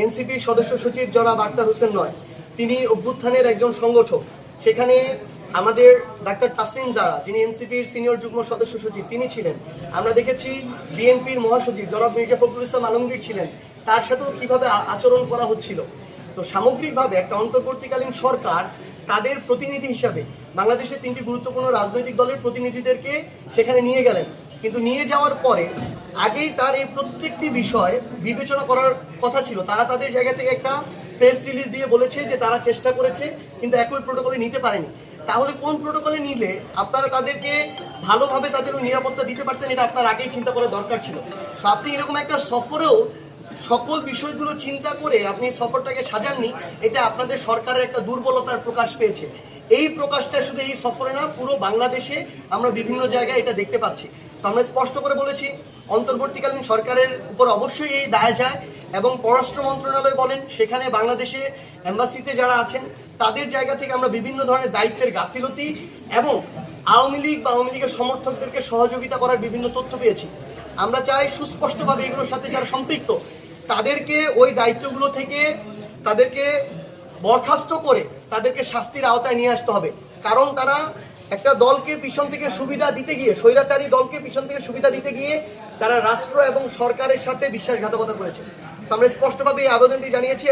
এনসিপির সদস্য সচিব জনাব আক্তার হোসেন নয়, তিনি অভ্যুত্থানের একজন সংগঠক। সেখানে আমাদের ডাক্তার তাসনিম জারা, যিনি এনসিপির সিনিয়র যুগ্ম সদস্য সচিব, তিনি ছিলেন। আমরা দেখেছি বিএনপির মহাসচিব জনাব মির্জা ফখরুল ইসলাম আলমগীর ছিলেন। তার সাথেও কিভাবে আচরণ করা হচ্ছিল। তো সামগ্রিকভাবে একটা অন্তর্বর্তীকালীন সরকার তাদের প্রতিনিধি হিসাবে বাংলাদেশের 3টি গুরুত্বপূর্ণ রাজনৈতিক দলের প্রতিনিধিদেরকে সেখানে নিয়ে গেলেন, কিন্তু নিয়ে যাওয়ার পরে আগেই তার এই প্রত্যেকটি বিষয় বিবেচনা করার কথা ছিল। তারা তাদের জায়গা থেকে একটা প্রেস রিলিজ দিয়ে বলেছে যে তারা চেষ্টা করেছে কিন্তু একই প্রোটোকলে নিতে পারেনি। তাহলে কোন প্রোটোকলে নিলে আপনারা তাদেরকে ভালোভাবে তাদের নিরাপত্তা দিতে পারতেন, এটা আপনার আগেই চিন্তা করা দরকার ছিল। আপনি এরকম একটা সফরেও সকল বিষয়গুলো চিন্তা করে আপনি সফরটাকে সাজাননি, এটা আপনাদের সরকারের একটা দুর্বলতার প্রকাশ পেয়েছে। এই প্রকাশটা শুধু এই সফরে না, পুরো বাংলাদেশে আমরা বিভিন্ন জায়গায় এটা দেখতে পাচ্ছি। আমরা স্পষ্ট করে বলেছি অন্তর্বর্তীকালীন সরকারের উপর অবশ্যই এই দায় যায়, এবং পররাষ্ট্র মন্ত্রণালয় বলেন, সেখানে বাংলাদেশে এম্বাসিতে যারা আছেন তাদের জায়গা থেকে আমরা বিভিন্ন ধরনের দায়িত্বের গাফিলতি এবং আওয়ামী লীগ বা আওয়ামী লীগের সমর্থকদেরকে সহযোগিতা করার বিভিন্ন তথ্য পেয়েছি। আমরা চাই সুস্পষ্টভাবে এগুলোর সাথে যারা সম্পৃক্ত তাদেরকে ওই দায়িত্বগুলো থেকে তাদেরকে বরখাস্ত করে তাদেরকে শাস্তির আওতায় নিয়ে আসতে হবে। কারণ তারা একটা দলকে পিছন থেকে সুবিধা দিতে গিয়ে, স্বৈরাচারী দলকে পিছন থেকে সুবিধা দিতে গিয়ে তারা রাষ্ট্র এবং সরকারের সাথে বিশ্বাসঘাতকতা করেছে। আমরা স্পষ্টভাবে এই আবেদনটি জানিয়েছি।